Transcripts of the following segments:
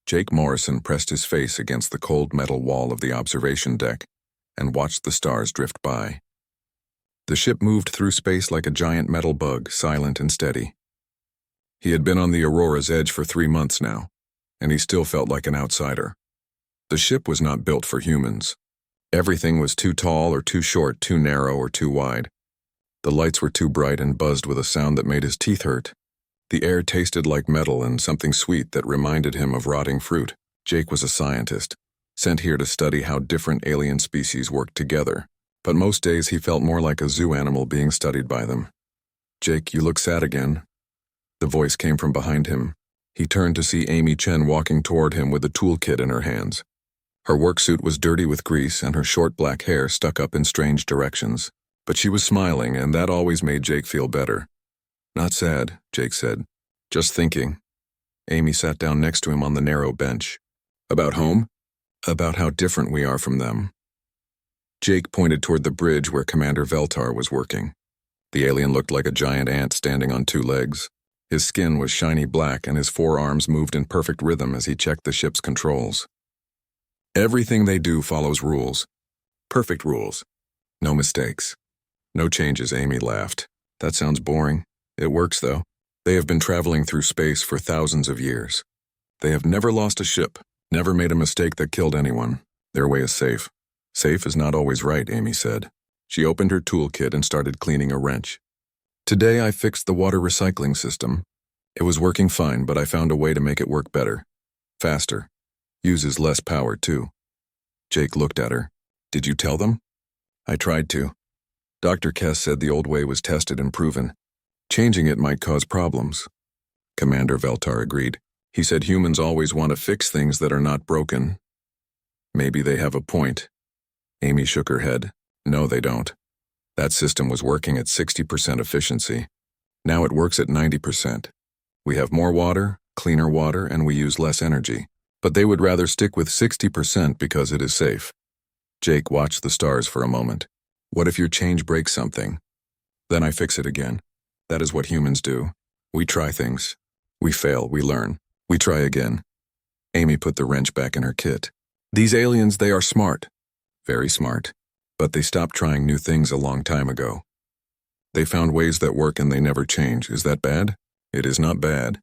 Jake Morrison pressed his face against the cold metal wall of the observation deck and watched the stars drift by. The ship moved through space like a giant metal bug, silent and steady. He had been on the Aurora's edge for 3 months now, and he still felt like an outsider. The ship was not built for humans. Everything was too tall or too short, too narrow or too wide. The lights were too bright and buzzed with a sound that made his teeth hurt. The air tasted like metal and something sweet that reminded him of rotting fruit. Jake was a scientist, sent here to study how different alien species worked together, but most days he felt more like a zoo animal being studied by them. "Jake, you look sad again." The voice came from behind him. He turned to see Amy Chen walking toward him with a toolkit in her hands. Her work suit was dirty with grease and her short black hair stuck up in strange directions, but she was smiling, and that always made Jake feel better. "Not sad," Jake said. "Just thinking." Amy sat down next to him on the narrow bench. "About home?" "About how different we are from them." Jake pointed toward the bridge where Commander Veltar was working. The alien looked like a giant ant standing on 2 legs. His skin was shiny black and his forearms moved in perfect rhythm as he checked the ship's controls. "Everything they do follows rules. Perfect rules. No mistakes. No changes," Amy laughed. "That sounds boring. It works, though. They have been traveling through space for thousands of years. They have never lost a ship, never made a mistake that killed anyone. Their way is safe." "Safe is not always right," Amy said. She opened her toolkit and started cleaning a wrench. "Today I fixed the water recycling system. It was working fine, but I found a way to make it work better. Faster. Uses less power, too." Jake looked at her. "Did you tell them?" "I tried to. Dr. Kess said the old way was tested and proven. Changing it might cause problems." Commander Veltar agreed. He said humans always want to fix things that are not broken. "Maybe they have a point." Amy shook her head. "No, they don't. That system was working at 60% efficiency. Now it works at 90%. We have more water, cleaner water, and we use less energy. But they would rather stick with 60% because it is safe." Jake watched the stars for a moment. "What if your change breaks something?" "Then I fix it again. That is what humans do. We try things. We fail, we learn. We try again." Amy put the wrench back in her kit. "These aliens, they are smart. Very smart. But they stopped trying new things a long time ago. They found ways that work and they never change. Is that bad?" "It is not bad.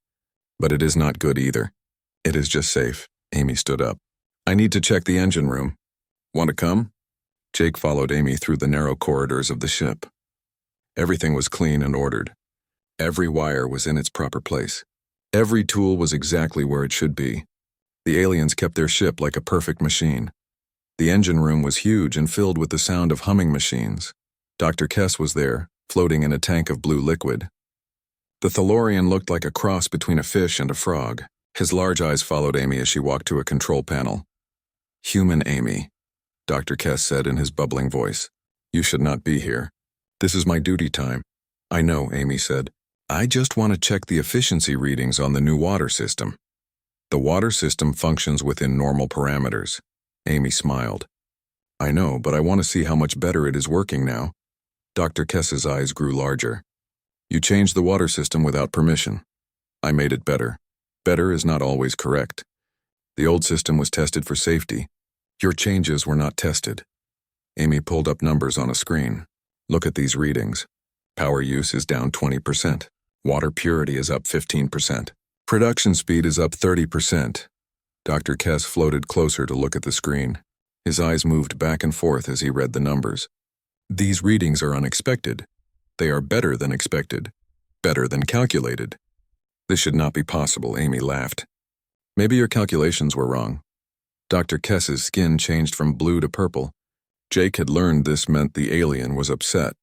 But it is not good either. It is just safe." Amy stood up. "I need to check the engine room. Want to come?" Jake followed Amy through the narrow corridors of the ship. Everything was clean and ordered. Every wire was in its proper place. Every tool was exactly where it should be. The aliens kept their ship like a perfect machine. The engine room was huge and filled with the sound of humming machines. Dr. Kess was there, floating in a tank of blue liquid. The Thalorian looked like a cross between a fish and a frog. His large eyes followed Amy as she walked to a control panel. "Human Amy," Dr. Kess said in his bubbling voice. "You should not be here. This is my duty time." "I know," Amy said. "I just want to check the efficiency readings on the new water system." "The water system functions within normal parameters." Amy smiled. "I know, but I want to see how much better it is working now." Dr. Kess's eyes grew larger. "You changed the water system without permission. I made it better. Better is not always correct. The old system was tested for safety. Your changes were not tested." Amy pulled up numbers on a screen. "Look at these readings. Power use is down 20%. Water purity is up 15%. Production speed is up 30%. Dr. Kess floated closer to look at the screen. His eyes moved back and forth as he read the numbers. "These readings are unexpected. They are better than expected. Better than calculated." "This should not be possible," Amy laughed. "Maybe your calculations were wrong." Dr. Kess's skin changed from blue to purple. Jake had learned this meant the alien was upset.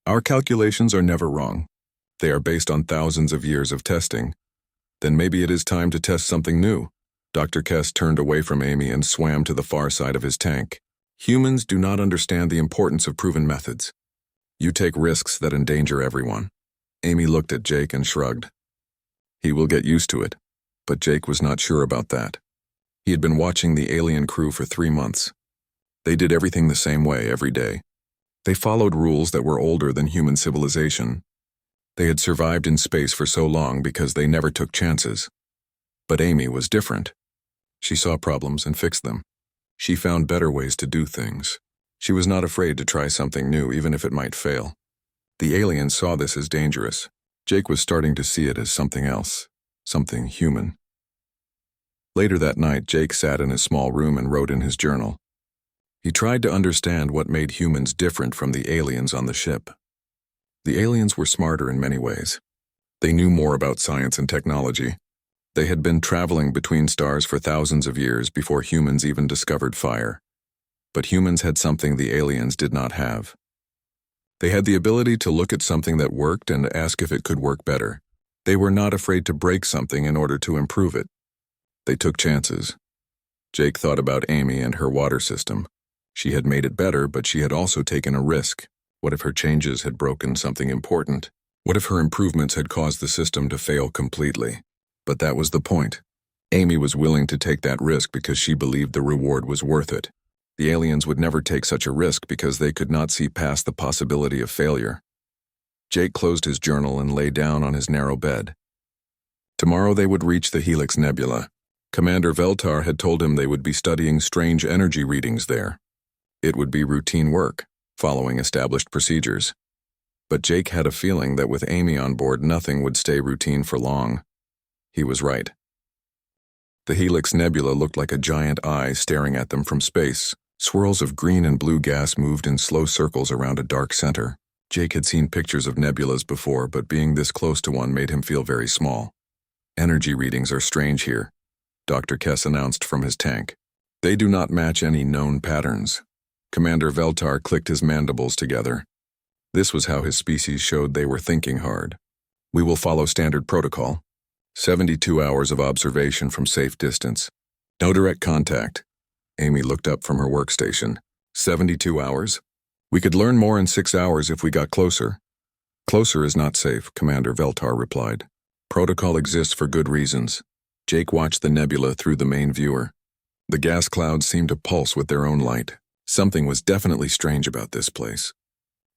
"Our calculations are never wrong. They are based on thousands of years of testing. Then maybe it is time to test something new." Dr. Kess turned away from Amy and swam to the far side of his tank. "Humans do not understand the importance of proven methods. You take risks that endanger everyone." Amy looked at Jake and shrugged. He will get used to it. But Jake was not sure about that. He had been watching the alien crew for 3 months. They did everything the same way every day. They followed rules that were older than human civilization. They had survived in space for so long because they never took chances. But Amy was different. She saw problems and fixed them. She found better ways to do things. She was not afraid to try something new, even if it might fail. The aliens saw this as dangerous. Jake was starting to see it as something else, something human. Later that night, Jake sat in his small room and wrote in his journal. He tried to understand what made humans different from the aliens on the ship. The aliens were smarter in many ways. They knew more about science and technology. They had been traveling between stars for thousands of years before humans even discovered fire. But humans had something the aliens did not have. They had the ability to look at something that worked and ask if it could work better. They were not afraid to break something in order to improve it. They took chances. Jake thought about Amy and her water system. She had made it better, but she had also taken a risk. What if her changes had broken something important? What if her improvements had caused the system to fail completely? But that was the point. Amy was willing to take that risk because she believed the reward was worth it. The aliens would never take such a risk because they could not see past the possibility of failure. Jake closed his journal and lay down on his narrow bed. Tomorrow they would reach the Helix Nebula. Commander Veltar had told him they would be studying strange energy readings there. It would be routine work, following established procedures. But Jake had a feeling that with Amy on board, nothing would stay routine for long. He was right. The Helix Nebula looked like a giant eye staring at them from space. Swirls of green and blue gas moved in slow circles around a dark center. Jake had seen pictures of nebulas before, but being this close to one made him feel very small. Energy readings are strange here, Dr. Kess announced from his tank. They do not match any known patterns. Commander Veltar clicked his mandibles together. This was how his species showed they were thinking hard. We will follow standard protocol. 72 hours of observation from safe distance. No direct contact. Amy looked up from her workstation. 72 hours? We could learn more in 6 hours if we got closer. Closer is not safe, Commander Veltar replied. Protocol exists for good reasons. Jake watched the nebula through the main viewer. The gas clouds seemed to pulse with their own light. Something was definitely strange about this place.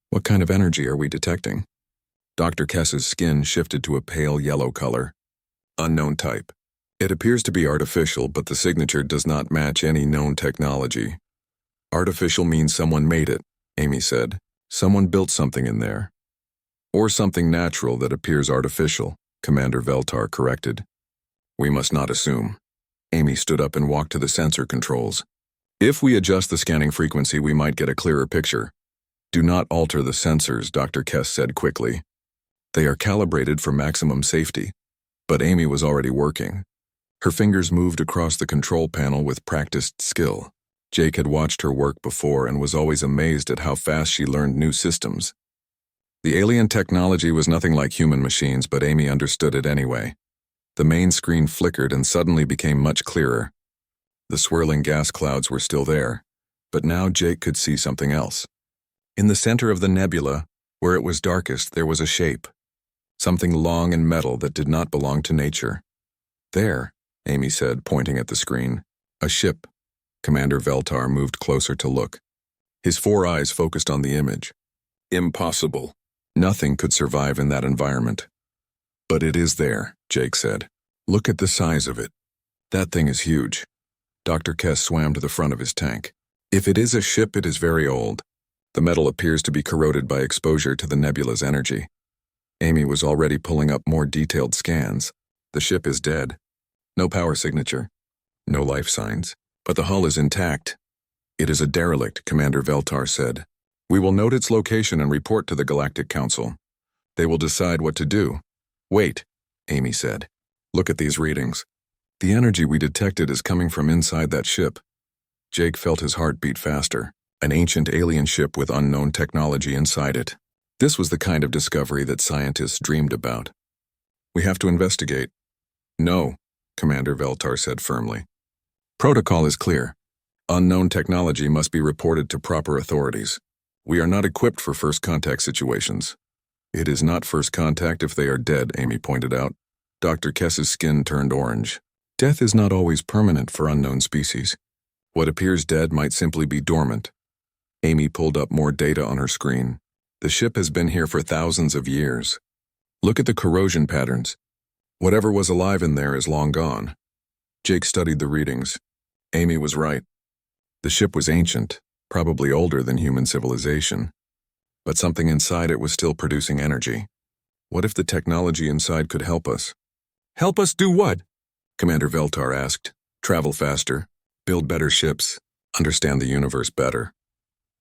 What kind of energy are we detecting? Dr. Kess's skin shifted to a pale yellow color. Unknown type. It appears to be artificial, but the signature does not match any known technology. Artificial means someone made it, Amy said. Someone built something in there. Or something natural that appears artificial, Commander Veltar corrected. We must not assume. Amy stood up and walked to the sensor controls. If we adjust the scanning frequency, we might get a clearer picture. Do not alter the sensors, Dr. Kess said quickly. They are calibrated for maximum safety. But Amy was already working. Her fingers moved across the control panel with practiced skill. Jake had watched her work before and was always amazed at how fast she learned new systems. The alien technology was nothing like human machines, but Amy understood it anyway. The main screen flickered and suddenly became much clearer. The swirling gas clouds were still there, but now Jake could see something else. In the center of the nebula, where it was darkest, there was a shape. Something long and metal that did not belong to nature. There, Amy said, pointing at the screen. A ship. Commander Veltar moved closer to look. His 4 eyes focused on the image. Impossible. Nothing could survive in that environment. But it is there, Jake said. Look at the size of it. That thing is huge. Dr. Kess swam to the front of his tank. If it is a ship, it is very old. The metal appears to be corroded by exposure to the nebula's energy. Amy was already pulling up more detailed scans. The ship is dead. No power signature. No life signs. But the hull is intact. It is a derelict, Commander Veltar said. We will note its location and report to the Galactic Council. They will decide what to do. Wait, Amy said. Look at these readings. The energy we detected is coming from inside that ship. Jake felt his heart beat faster. An ancient alien ship with unknown technology inside it. This was the kind of discovery that scientists dreamed about. We have to investigate. No, Commander Veltar said firmly. Protocol is clear. Unknown technology must be reported to proper authorities. We are not equipped for first contact situations. It is not first contact if they are dead, Amy pointed out. Dr. Kess's skin turned orange. Death is not always permanent for unknown species. What appears dead might simply be dormant. Amy pulled up more data on her screen. The ship has been here for thousands of years. Look at the corrosion patterns. Whatever was alive in there is long gone. Jake studied the readings. Amy was right. The ship was ancient, probably older than human civilization, but something inside it was still producing energy. What if the technology inside could help us? Help us do what? Commander Veltar asked. Travel faster, build better ships, understand the universe better.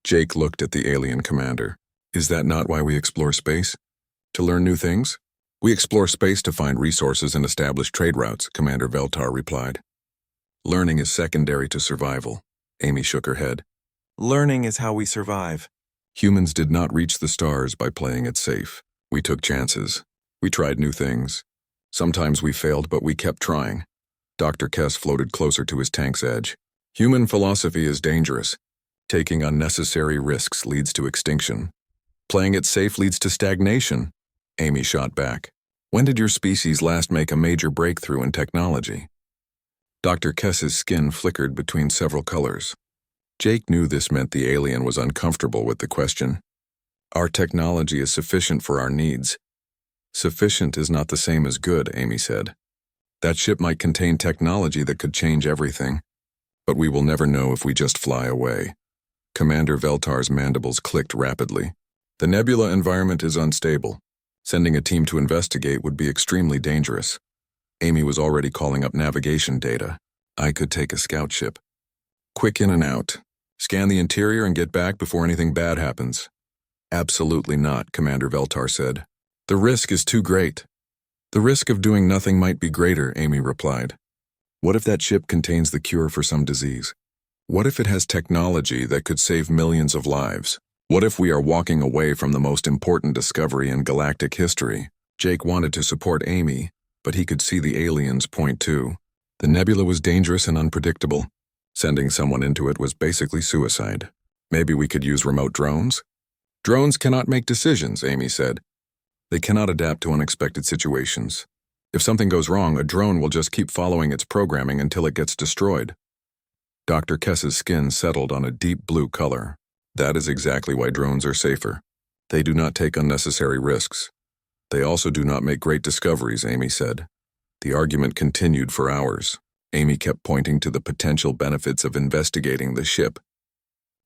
Jake looked at the alien commander. Is that not why we explore space? To learn new things? We explore space to find resources and establish trade routes, Commander Veltar replied. Learning is secondary to survival. Amy shook her head. Learning is how we survive. Humans did not reach the stars by playing it safe. We took chances. We tried new things. Sometimes we failed, but we kept trying. Dr. Kess floated closer to his tank's edge. Human philosophy is dangerous. Taking unnecessary risks leads to extinction. Playing it safe leads to stagnation. Amy shot back. When did your species last make a major breakthrough in technology? Dr. Kess's skin flickered between several colors. Jake knew this meant the alien was uncomfortable with the question. Our technology is sufficient for our needs. Sufficient is not the same as good, Amy said. That ship might contain technology that could change everything, but we will never know if we just fly away. Commander Veltar's mandibles clicked rapidly. The nebula environment is unstable. Sending a team to investigate would be extremely dangerous. Amy was already calling up navigation data. I could take a scout ship. Quick in and out. Scan the interior and get back before anything bad happens. Absolutely not, Commander Veltar said. The risk is too great. The risk of doing nothing might be greater, Amy replied. What if that ship contains the cure for some disease? What if it has technology that could save millions of lives? What if we are walking away from the most important discovery in galactic history? Jake wanted to support Amy, but he could see the alien's point too. The nebula was dangerous and unpredictable. Sending someone into it was basically suicide. Maybe we could use remote drones? Drones cannot make decisions, Amy said. They cannot adapt to unexpected situations. If something goes wrong, a drone will just keep following its programming until it gets destroyed. Dr. Kess's skin settled on a deep blue color. That is exactly why drones are safer. They do not take unnecessary risks. They also do not make great discoveries, Amy said. The argument continued for hours. Amy kept pointing to the potential benefits of investigating the ship.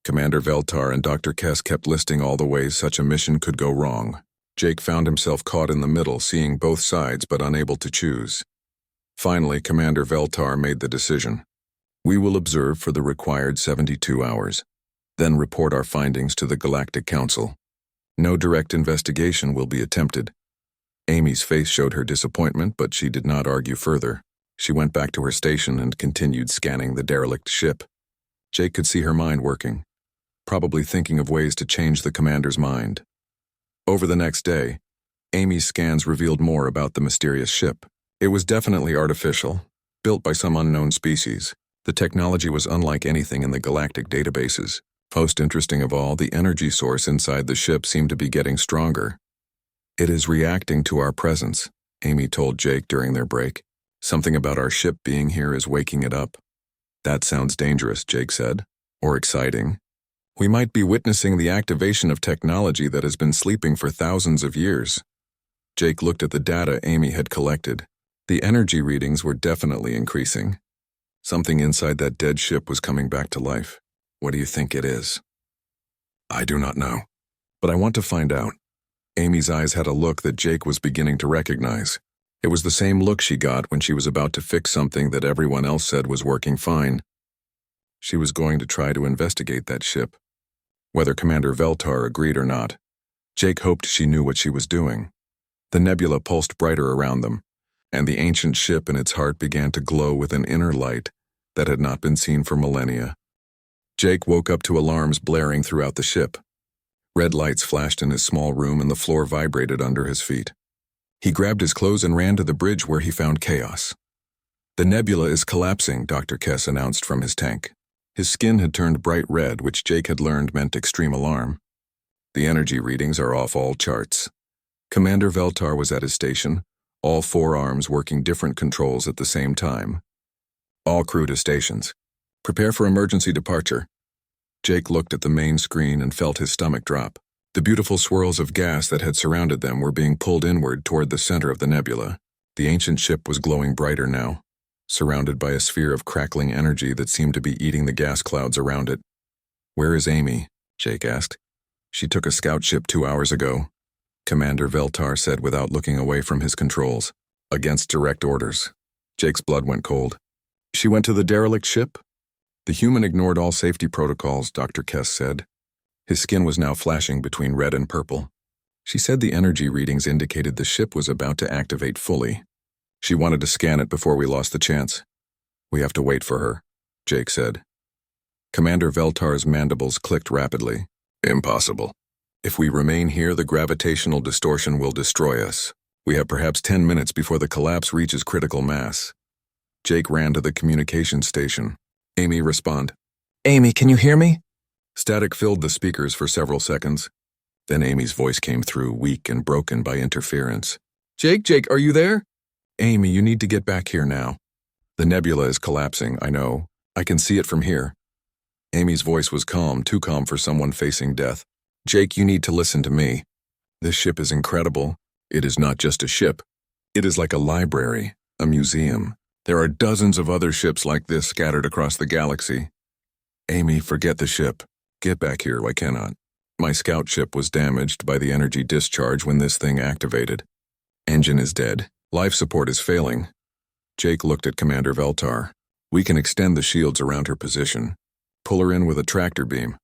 Commander Veltar and Dr. Kess kept listing all the ways such a mission could go wrong. Jake found himself caught in the middle, seeing both sides but unable to choose. Finally, Commander Veltar made the decision. We will observe for the required 72 hours, then report our findings to the Galactic Council. No direct investigation will be attempted. Amy's face showed her disappointment, but she did not argue further. She went back to her station and continued scanning the derelict ship. Jake could see her mind working, probably thinking of ways to change the commander's mind. Over the next day, Amy's scans revealed more about the mysterious ship. It was definitely artificial, built by some unknown species. The technology was unlike anything in the galactic databases. Most interesting of all, the energy source inside the ship seemed to be getting stronger. It is reacting to our presence, Amy told Jake during their break. Something about our ship being here is waking it up. That sounds dangerous, Jake said, or exciting. We might be witnessing the activation of technology that has been sleeping for thousands of years. Jake looked at the data Amy had collected. The energy readings were definitely increasing. Something inside that dead ship was coming back to life. What do you think it is? I do not know, but I want to find out. Amy's eyes had a look that Jake was beginning to recognize. It was the same look she got when she was about to fix something that everyone else said was working fine. She was going to try to investigate that ship. Whether Commander Veltar agreed or not, Jake hoped she knew what she was doing. The nebula pulsed brighter around them, and the ancient ship in its heart began to glow with an inner light that had not been seen for millennia. Jake woke up to alarms blaring throughout the ship. Red lights flashed in his small room and the floor vibrated under his feet. He grabbed his clothes and ran to the bridge where he found chaos. The nebula is collapsing, Dr. Kess announced from his tank. His skin had turned bright red, which Jake had learned meant extreme alarm. The energy readings are off all charts. Commander Veltar was at his station, all 4 arms working different controls at the same time. All crew to stations. Prepare for emergency departure. Jake looked at the main screen and felt his stomach drop. The beautiful swirls of gas that had surrounded them were being pulled inward toward the center of the nebula. The ancient ship was glowing brighter now. surrounded by a sphere of crackling energy that seemed to be eating the gas clouds around it. "Where is Amy?" Jake asked. "She took a scout ship 2 hours ago," Commander Veltar said without looking away from his controls. "Against direct orders." Jake's blood went cold. "She went to the derelict ship?" "The human ignored all safety protocols," Dr. Kess said. His skin was now flashing between red and purple. "She said the energy readings indicated the ship was about to activate fully. She wanted to scan it before we lost the chance. We have to wait for her," Jake said. Commander Veltar's mandibles clicked rapidly. "Impossible. If we remain here, the gravitational distortion will destroy us. We have perhaps 10 minutes before the collapse reaches critical mass." Jake ran to the communication station. "Amy, respond." "Amy, can you hear me?" Static filled the speakers for several seconds. Then Amy's voice came through, weak and broken by interference. Jake, are you there?" "Amy, you need to get back here now. The nebula is collapsing, I know. I can see it from here." Amy's voice was calm, too calm for someone facing death. "Jake, you need to listen to me. This ship is incredible. It is not just a ship. It is like a library, a museum. There are dozens of other ships like this scattered across the galaxy. Amy, forget the ship. Get back here, I cannot. My scout ship was damaged by the energy discharge when this thing activated. Engine is dead. Life support is failing." Jake looked at Commander Veltar. "We can extend the shields around her position. Pull her in with a tractor beam."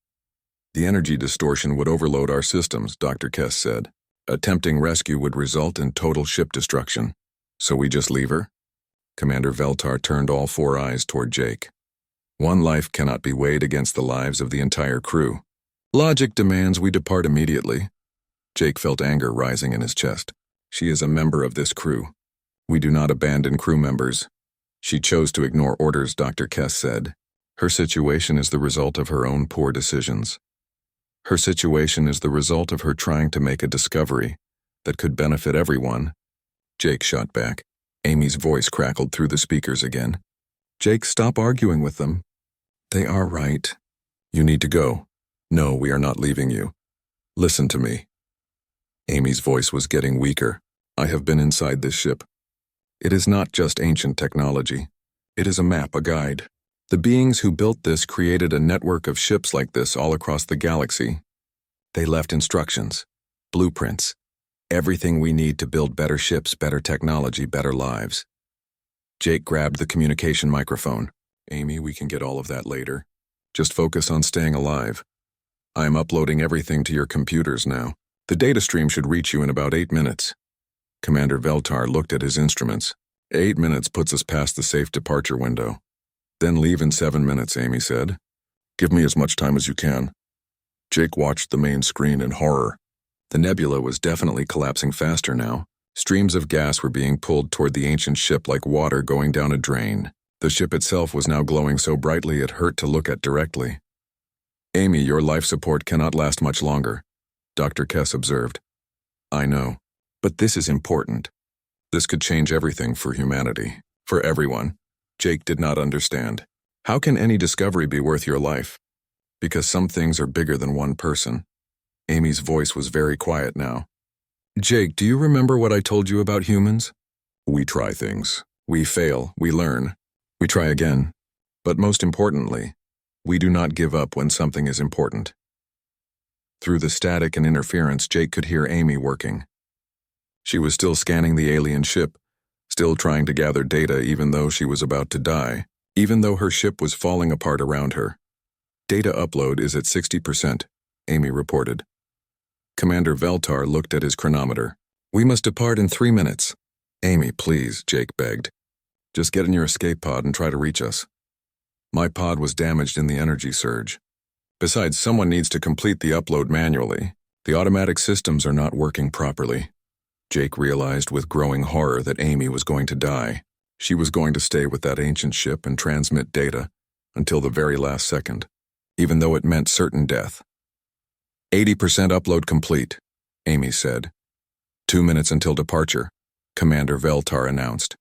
"The energy distortion would overload our systems," Dr. Kess said. "Attempting rescue would result in total ship destruction. So we just leave her?" Commander Veltar turned all 4 eyes toward Jake. "One life cannot be weighed against the lives of the entire crew. Logic demands we depart immediately." Jake felt anger rising in his chest. "She is a member of this crew. We do not abandon crew members." "She chose to ignore orders," Dr. Kess said. "Her situation is the result of her own poor decisions. Her situation is the result of her trying to make a discovery that could benefit everyone." Jake shot back. Amy's voice crackled through the speakers again. "Jake, stop arguing with them. They are right. You need to go. No, we are not leaving you. Listen to me." Amy's voice was getting weaker. "I have been inside this ship. It is not just ancient technology. It is a map, a guide. The beings who built this created a network of ships like this all across the galaxy. They left instructions, blueprints, everything we need to build better ships, better technology, better lives." Jake grabbed the communication microphone. "Amy, we can get all of that later. Just focus on staying alive. I am uploading everything to your computers now. The data stream should reach you in about 8 minutes. Commander Veltar looked at his instruments. 8 minutes puts us past the safe departure window. "Then leave in 7 minutes, Amy said. "Give me as much time as you can." Jake watched the main screen in horror. The nebula was definitely collapsing faster now. Streams of gas were being pulled toward the ancient ship like water going down a drain. The ship itself was now glowing so brightly it hurt to look at directly. "Amy, your life support cannot last much longer," Dr. Kess observed. "I know, but this is important. This could change everything for humanity, for everyone." Jake did not understand. "How can any discovery be worth your life? Because some things are bigger than one person." Amy's voice was very quiet now. "Jake, do you remember what I told you about humans? We try things. We fail. We learn. We try again. But most importantly, we do not give up when something is important." Through the static and interference, Jake could hear Amy working. She was still scanning the alien ship, still trying to gather data even though she was about to die, even though her ship was falling apart around her. "Data upload is at 60%, Amy reported. Commander Veltar looked at his chronometer. "We must depart in 3 minutes. "Amy, please," Jake begged. "Just get in your escape pod and try to reach us." "My pod was damaged in the energy surge. Besides, someone needs to complete the upload manually. The automatic systems are not working properly." Jake realized with growing horror that Amy was going to die. She was going to stay with that ancient ship and transmit data until the very last second, even though it meant certain death. 80% upload complete, Amy said. 2 minutes until departure, Commander Veltar announced.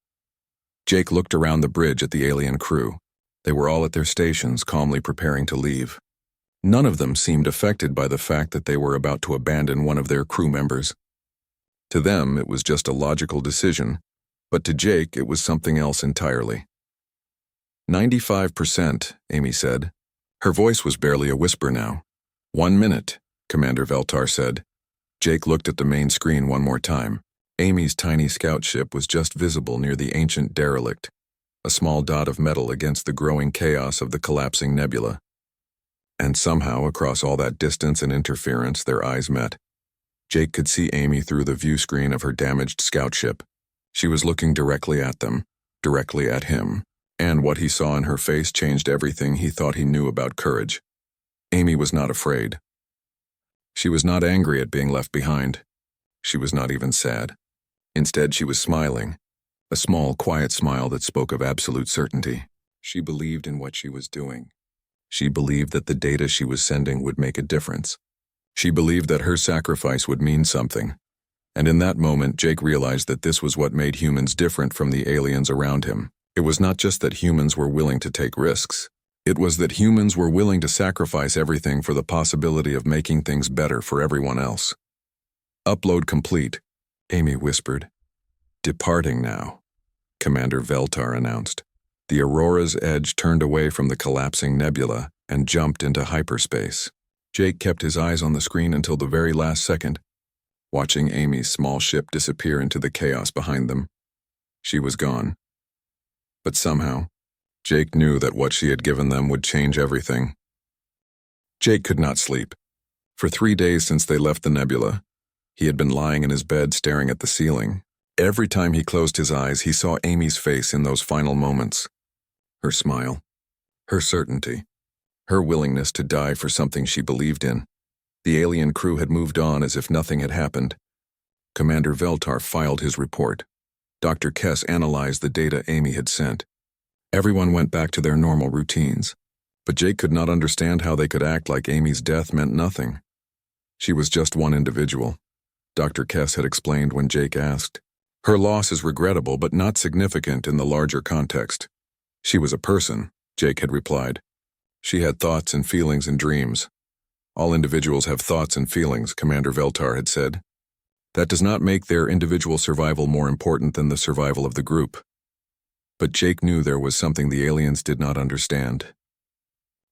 Jake looked around the bridge at the alien crew. They were all at their stations, calmly preparing to leave. None of them seemed affected by the fact that they were about to abandon one of their crew members. To them, it was just a logical decision, but to Jake, it was something else entirely. "95%, Amy said. Her voice was barely a whisper now. 1 minute, Commander Veltar said. Jake looked at the main screen one more time. Amy's tiny scout ship was just visible near the ancient derelict, a small dot of metal against the growing chaos of the collapsing nebula. And somehow, across all that distance and interference, their eyes met. Jake could see Amy through the view screen of her damaged scout ship. She was looking directly at them, directly at him, and what he saw in her face changed everything he thought he knew about courage. Amy was not afraid. She was not angry at being left behind. She was not even sad. Instead, she was smiling, a small, quiet smile that spoke of absolute certainty. She believed in what she was doing. She believed that the data she was sending would make a difference. She believed that her sacrifice would mean something. And in that moment, Jake realized that this was what made humans different from the aliens around him. It was not just that humans were willing to take risks. It was that humans were willing to sacrifice everything for the possibility of making things better for everyone else. Upload complete, Amy whispered. Departing now, Commander Veltar announced. The Aurora's edge turned away from the collapsing nebula and jumped into hyperspace. Jake kept his eyes on the screen until the very last second, watching Amy's small ship disappear into the chaos behind them. She was gone. But somehow, Jake knew that what she had given them would change everything. Jake could not sleep. For 3 days since they left the nebula, he had been lying in his bed staring at the ceiling. Every time he closed his eyes, he saw Amy's face in those final moments. Her smile, her certainty, her willingness to die for something she believed in. The alien crew had moved on as if nothing had happened. Commander Veltar filed his report. Dr. Kess analyzed the data Amy had sent. Everyone went back to their normal routines, but Jake could not understand how they could act like Amy's death meant nothing. She was just one individual, Dr. Kess had explained when Jake asked. Her loss is regrettable but not significant in the larger context. She was a person, Jake had replied. She had thoughts and feelings and dreams. All individuals have thoughts and feelings, Commander Veltar had said. That does not make their individual survival more important than the survival of the group. But Jake knew there was something the aliens did not understand.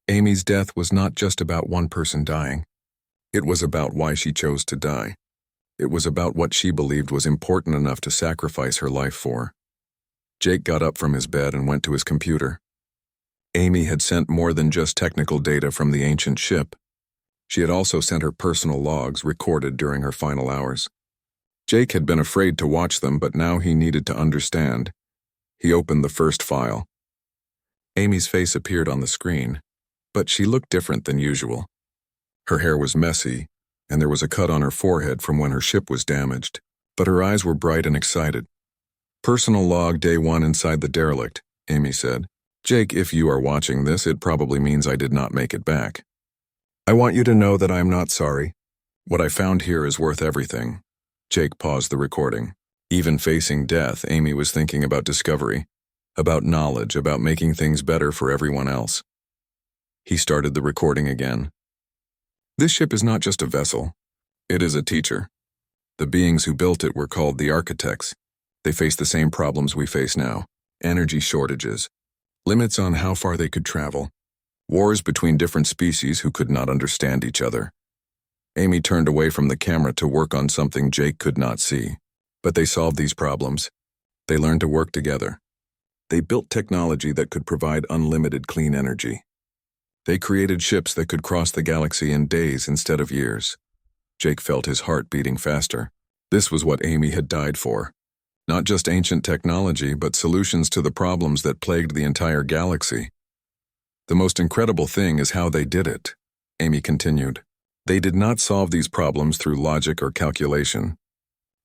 Amy's death was not just about one person dying. It was about why she chose to die. It was about what she believed was important enough to sacrifice her life for. Jake got up from his bed and went to his computer. Amy had sent more than just technical data from the ancient ship. She had also sent her personal logs recorded during her final hours. Jake had been afraid to watch them, but now he needed to understand. He opened the first file. Amy's face appeared on the screen, but she looked different than usual. Her hair was messy, and there was a cut on her forehead from when her ship was damaged, but her eyes were bright and excited. Personal log day 1 inside the derelict, Amy said. Jake, if you are watching this, it probably means I did not make it back. I want you to know that I am not sorry. What I found here is worth everything. Jake paused the recording. Even facing death, Amy was thinking about discovery, about knowledge, about making things better for everyone else. He started the recording again. This ship is not just a vessel. It is a teacher. The beings who built it were called the architects. They faced the same problems we face now. Energy shortages, limits on how far they could travel, wars between different species who could not understand each other. Amy turned away from the camera to work on something Jake could not see. But they solved these problems. They learned to work together. They built technology that could provide unlimited clean energy. They created ships that could cross the galaxy in days instead of years. Jake felt his heart beating faster. This was what Amy had died for. Not just ancient technology, but solutions to the problems that plagued the entire galaxy. The most incredible thing is how they did it, Amy continued. They did not solve these problems through logic or calculation.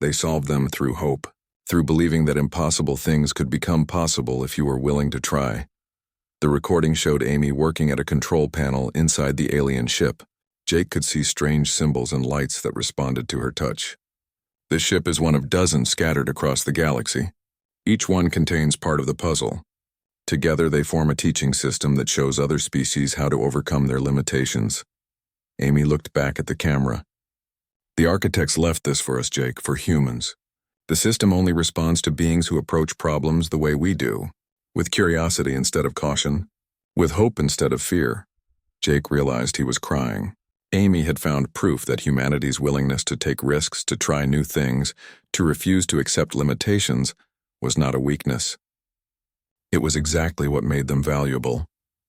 They solved them through hope, through believing that impossible things could become possible if you were willing to try. The recording showed Amy working at a control panel inside the alien ship. Jake could see strange symbols and lights that responded to her touch. This ship is one of dozens scattered across the galaxy. Each one contains part of the puzzle. Together they form a teaching system that shows other species how to overcome their limitations. Amy looked back at the camera. The architects left this for us, Jake, for humans. The system only responds to beings who approach problems the way we do. With curiosity instead of caution, with hope instead of fear. Jake realized he was crying. Amy had found proof that humanity's willingness to take risks, to try new things, to refuse to accept limitations, was not a weakness. It was exactly what made them valuable.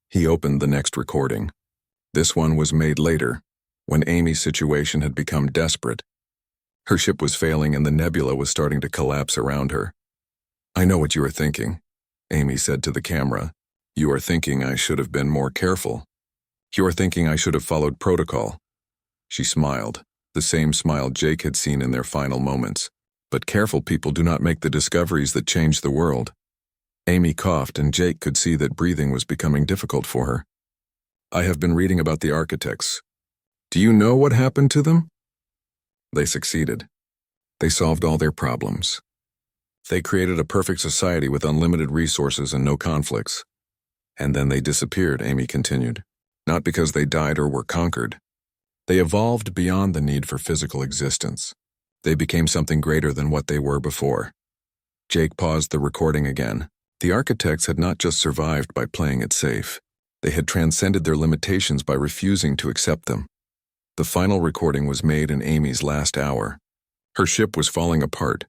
He opened the next recording. This one was made later, when Amy's situation had become desperate. Her ship was failing and the nebula was starting to collapse around her. "I know what you are thinking," Amy said to the camera. "You are thinking I should have been more careful. You are thinking I should have followed protocol." She smiled, the same smile Jake had seen in their final moments. But careful people do not make the discoveries that change the world. Amy coughed and Jake could see that breathing was becoming difficult for her. "I have been reading about the architects. Do you know what happened to them?" "They succeeded. They solved all their problems. They created a perfect society with unlimited resources and no conflicts. And then they disappeared," Amy continued. "Not because they died or were conquered. They evolved beyond the need for physical existence. They became something greater than what they were before." Jake paused the recording again. The architects had not just survived by playing it safe. They had transcended their limitations by refusing to accept them. The final recording was made in Amy's last hour. Her ship was falling apart,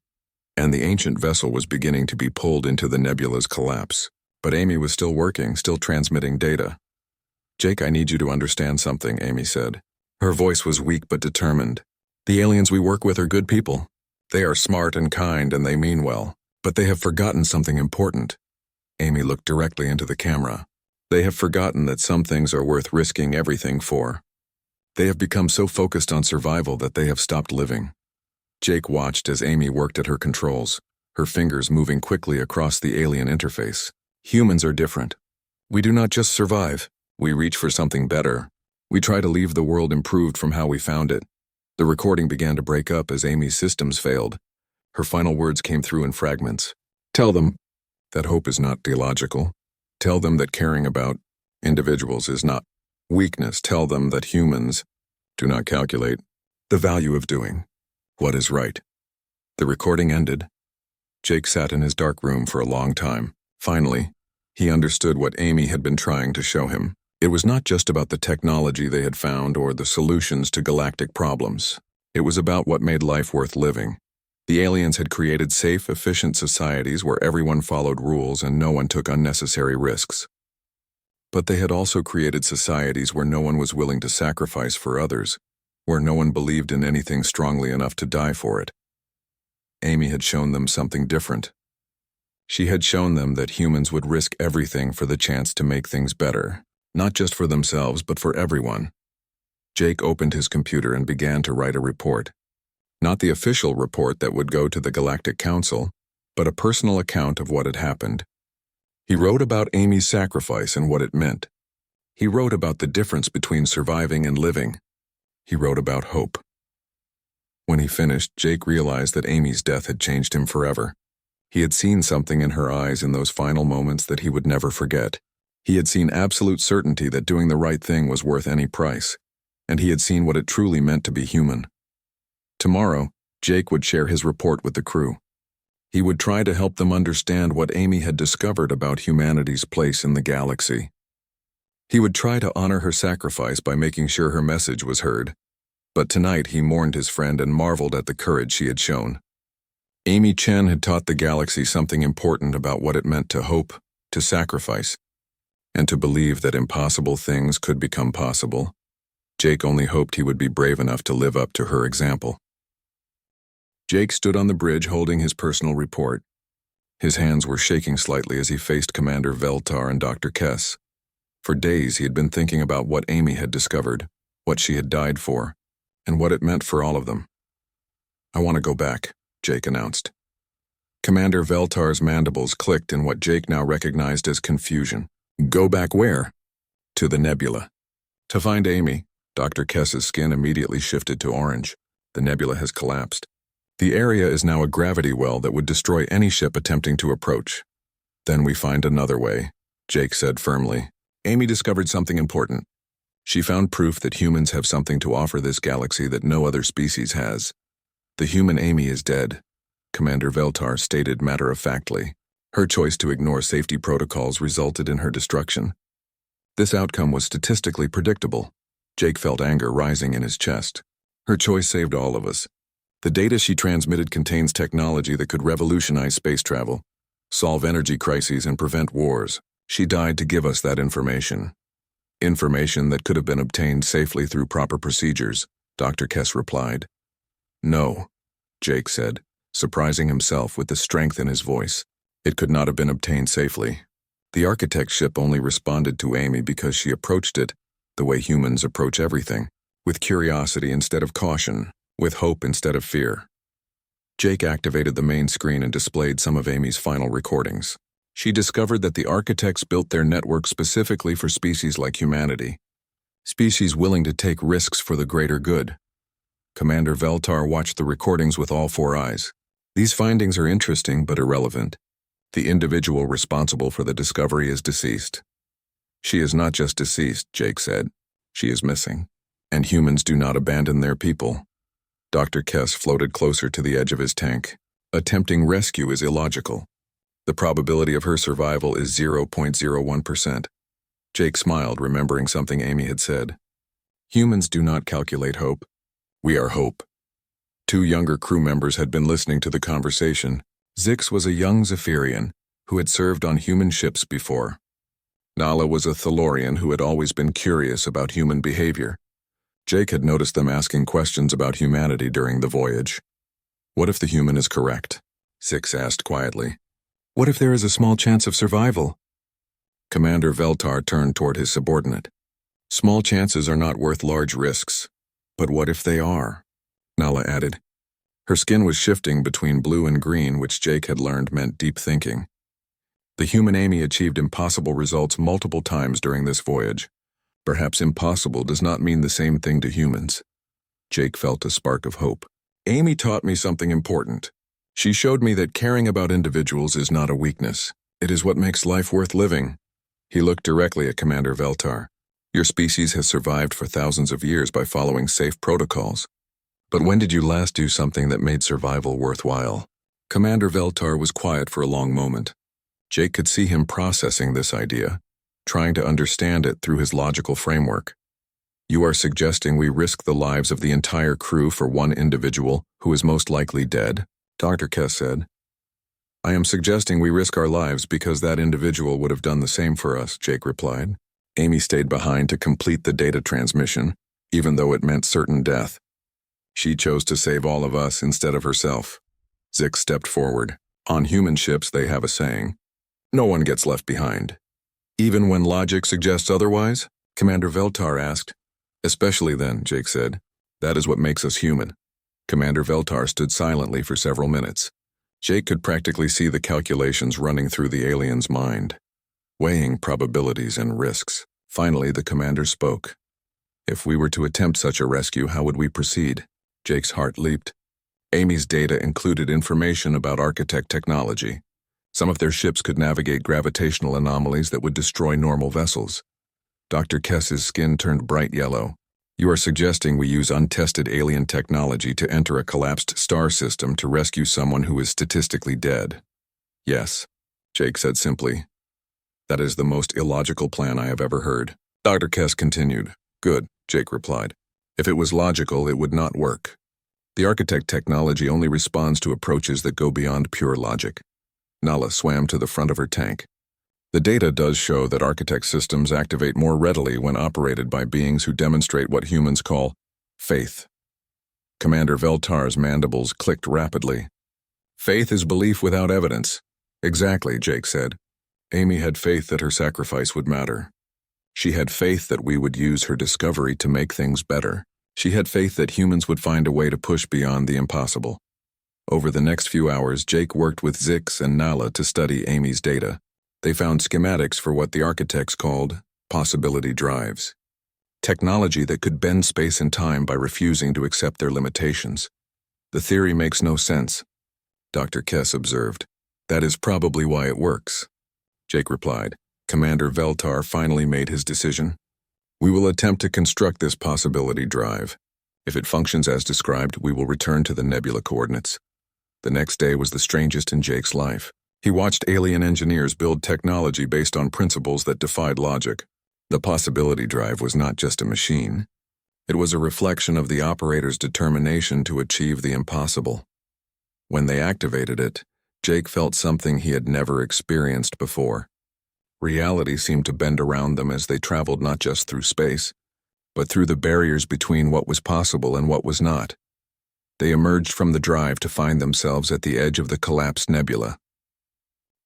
and the ancient vessel was beginning to be pulled into the nebula's collapse. But Amy was still working, still transmitting data. "Jake, I need you to understand something," Amy said. Her voice was weak but determined. "The aliens we work with are good people. They are smart and kind and they mean well. But they have forgotten something important." Amy looked directly into the camera. "They have forgotten that some things are worth risking everything for. They have become so focused on survival that they have stopped living." Jake watched as Amy worked at her controls, her fingers moving quickly across the alien interface. "Humans are different. We do not just survive. We reach for something better. We try to leave the world improved from how we found it." The recording began to break up as Amy's systems failed. Her final words came through in fragments. "Tell them that hope is not theological. Tell them that caring about individuals is not weakness. Tell them that humans do not calculate the value of doing what is right." The recording ended. Jake sat in his dark room for a long time. Finally, he understood what Amy had been trying to show him. It was not just about the technology they had found or the solutions to galactic problems. It was about what made life worth living. The aliens had created safe, efficient societies where everyone followed rules and no one took unnecessary risks. But they had also created societies where no one was willing to sacrifice for others, where no one believed in anything strongly enough to die for it. Amy had shown them something different. She had shown them that humans would risk everything for the chance to make things better, not just for themselves but for everyone. Jake opened his computer and began to write a report. Not the official report that would go to the Galactic Council, but a personal account of what had happened. He wrote about Amy's sacrifice and what it meant. He wrote about the difference between surviving and living. He wrote about hope. When he finished, Jake realized that Amy's death had changed him forever. He had seen something in her eyes in those final moments that he would never forget. He had seen absolute certainty that doing the right thing was worth any price, and he had seen what it truly meant to be human. Tomorrow, Jake would share his report with the crew. He would try to help them understand what Amy had discovered about humanity's place in the galaxy. He would try to honor her sacrifice by making sure her message was heard. But tonight he mourned his friend and marveled at the courage she had shown. Amy Chen had taught the galaxy something important about what it meant to hope, to sacrifice, and to believe that impossible things could become possible. Jake only hoped he would be brave enough to live up to her example. Jake stood on the bridge holding his personal report. His hands were shaking slightly as he faced Commander Veltar and Dr. Kess. For days he had been thinking about what Amy had discovered, what she had died for, and what it meant for all of them. "I want to go back," Jake announced. Commander Veltar's mandibles clicked in what Jake now recognized as confusion. "Go back where?" "To the nebula." "To find Amy." Dr. Kess's skin immediately shifted to orange. "The nebula has collapsed. The area is now a gravity well that would destroy any ship attempting to approach." "Then we find another way," Jake said firmly. "Amy discovered something important. She found proof that humans have something to offer this galaxy that no other species has. The human Amy is dead," Commander Veltar stated matter-of-factly. Her choice to ignore safety protocols resulted in her destruction. This outcome was statistically predictable. Jake felt anger rising in his chest. Her choice saved all of us. The data she transmitted contains technology that could revolutionize space travel, solve energy crises, and prevent wars. She died to give us that information. Information that could have been obtained safely through proper procedures, Dr. Kess replied. No, Jake said, surprising himself with the strength in his voice. It could not have been obtained safely. The architect's ship only responded to Amy because she approached it the way humans approach everything, with curiosity instead of caution, with hope instead of fear. Jake activated the main screen and displayed some of Amy's final recordings. She discovered that the architects built their network specifically for species like humanity, species willing to take risks for the greater good. Commander Veltar watched the recordings with all four eyes. These findings are interesting but irrelevant. The individual responsible for the discovery is deceased. She is not just deceased, Jake said. She is missing. And humans do not abandon their people. Dr. Kess floated closer to the edge of his tank. Attempting rescue is illogical. The probability of her survival is 0.01%. Jake smiled, remembering something Amy had said. Humans do not calculate hope. We are hope. Two younger crew members had been listening to the conversation. Zix was a young Zephyrian who had served on human ships before. Nala was a Thalorian who had always been curious about human behavior. Jake had noticed them asking questions about humanity during the voyage. What if the human is correct? Zix asked quietly. What if there is a small chance of survival? Commander Veltar turned toward his subordinate. Small chances are not worth large risks. But what if they are? Nala added. Her skin was shifting between blue and green, which Jake had learned meant deep thinking. The human Amy achieved impossible results multiple times during this voyage. Perhaps impossible does not mean the same thing to humans. Jake felt a spark of hope. Amy taught me something important. She showed me that caring about individuals is not a weakness. It is what makes life worth living. He looked directly at Commander Veltar. Your species has survived for thousands of years by following safe protocols. But when did you last do something that made survival worthwhile? Commander Veltar was quiet for a long moment. Jake could see him processing this idea, trying to understand it through his logical framework. You are suggesting we risk the lives of the entire crew for one individual who is most likely dead? Dr. Kess said. I am suggesting we risk our lives because that individual would have done the same for us, Jake replied. Amy stayed behind to complete the data transmission, even though it meant certain death. She chose to save all of us instead of herself. Zix stepped forward. On human ships, they have a saying, no one gets left behind. Even when logic suggests otherwise? Commander Veltar asked. Especially then, Jake said. That is what makes us human. Commander Veltar stood silently for several minutes. Jake could practically see the calculations running through the alien's mind, weighing probabilities and risks. Finally, the commander spoke. If we were to attempt such a rescue, how would we proceed? Jake's heart leaped. Amy's data included information about architect technology. Some of their ships could navigate gravitational anomalies that would destroy normal vessels. Dr. Kess's skin turned bright yellow. You are suggesting we use untested alien technology to enter a collapsed star system to rescue someone who is statistically dead. Yes, Jake said simply. That is the most illogical plan I have ever heard. Dr. Kess continued. Good, Jake replied. If it was logical, it would not work. The architect technology only responds to approaches that go beyond pure logic. Nala swam to the front of her tank. The data does show that architect systems activate more readily when operated by beings who demonstrate what humans call faith. Commander Veltar's mandibles clicked rapidly. Faith is belief without evidence. Exactly, Jake said. Amy had faith that her sacrifice would matter. She had faith that we would use her discovery to make things better. She had faith that humans would find a way to push beyond the impossible. Over the next few hours, Jake worked with Zix and Nala to study Amy's data. They found schematics for what the architects called possibility drives. Technology that could bend space and time by refusing to accept their limitations. The theory makes no sense, Dr. Kess observed. That is probably why it works, Jake replied. Commander Veltar finally made his decision. We will attempt to construct this possibility drive. If it functions as described, we will return to the nebula coordinates. The next day was the strangest in Jake's life. He watched alien engineers build technology based on principles that defied logic. The possibility drive was not just a machine. It was a reflection of the operator's determination to achieve the impossible. When they activated it, Jake felt something he had never experienced before. Reality seemed to bend around them as they traveled not just through space, but through the barriers between what was possible and what was not. They emerged from the drive to find themselves at the edge of the collapsed nebula.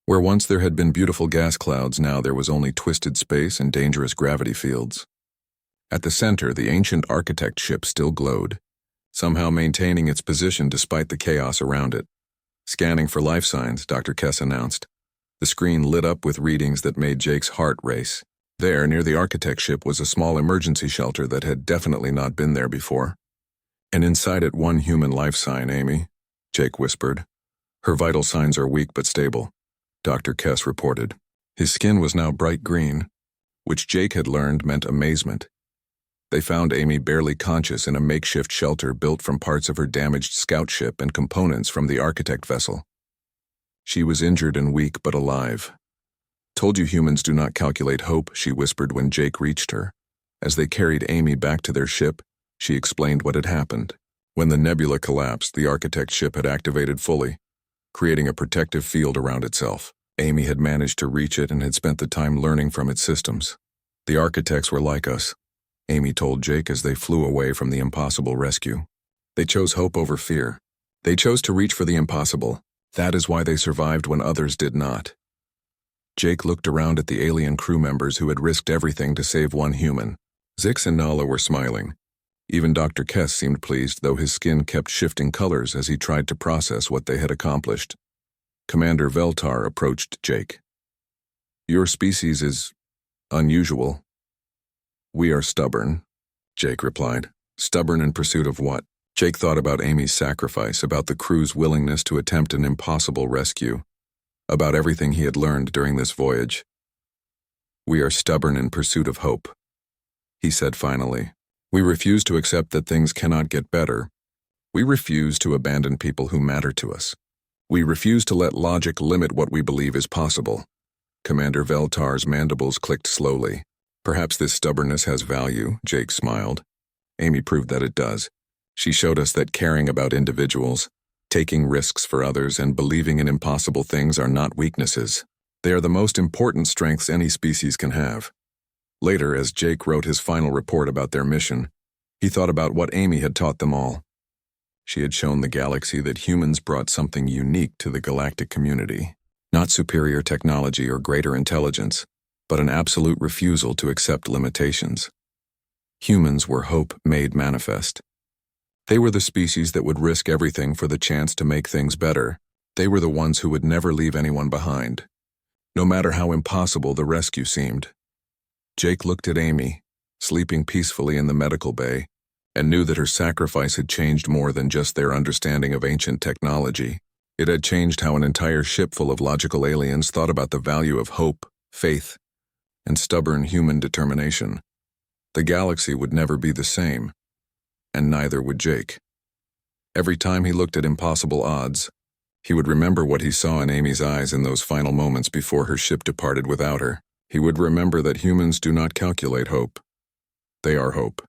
Where once there had been beautiful gas clouds, now there was only twisted space and dangerous gravity fields. At the center, the ancient architect ship still glowed, somehow maintaining its position despite the chaos around it. "Scanning for life signs," Dr. Kess announced. The screen lit up with readings that made Jake's heart race. There, near the architect ship, was a small emergency shelter that had definitely not been there before. "And inside it, one human life sign, Amy," Jake whispered. "Her vital signs are weak but stable," Dr. Kess reported. His skin was now bright green, which Jake had learned meant amazement. They found Amy barely conscious in a makeshift shelter built from parts of her damaged scout ship and components from the architect vessel. She was injured and weak but alive. "Told you humans do not calculate hope," she whispered when Jake reached her. As they carried Amy back to their ship, she explained what had happened. When the nebula collapsed, the architect ship had activated fully, creating a protective field around itself. Amy had managed to reach it and had spent the time learning from its systems. "The architects were like us," Amy told Jake as they flew away from the impossible rescue. "They chose hope over fear. They chose to reach for the impossible. That is why they survived when others did not." Jake looked around at the alien crew members who had risked everything to save one human. Zix and Nala were smiling. Even Dr. Kess seemed pleased, though his skin kept shifting colors as he tried to process what they had accomplished. Commander Veltar approached Jake. "Your species is unusual." "We are stubborn," Jake replied. "Stubborn in pursuit of what?" Jake thought about Amy's sacrifice, about the crew's willingness to attempt an impossible rescue, about everything he had learned during this voyage. "We are stubborn in pursuit of hope," he said finally. "We refuse to accept that things cannot get better. We refuse to abandon people who matter to us. We refuse to let logic limit what we believe is possible." Commander Veltar's mandibles clicked slowly. "Perhaps this stubbornness has value," Jake smiled. "Amy proved that it does. She showed us that caring about individuals, taking risks for others, and believing in impossible things are not weaknesses. They are the most important strengths any species can have." Later, as Jake wrote his final report about their mission, he thought about what Amy had taught them all. She had shown the galaxy that humans brought something unique to the galactic community. Not superior technology or greater intelligence, but an absolute refusal to accept limitations. Humans were hope made manifest. They were the species that would risk everything for the chance to make things better. They were the ones who would never leave anyone behind, no matter how impossible the rescue seemed. Jake looked at Amy, sleeping peacefully in the medical bay, and knew that her sacrifice had changed more than just their understanding of ancient technology. It had changed how an entire ship full of logical aliens thought about the value of hope, faith, and stubborn human determination. The galaxy would never be the same, and neither would Jake. Every time he looked at impossible odds, he would remember what he saw in Amy's eyes in those final moments before her ship departed without her. He would remember that humans do not calculate hope. They are hope.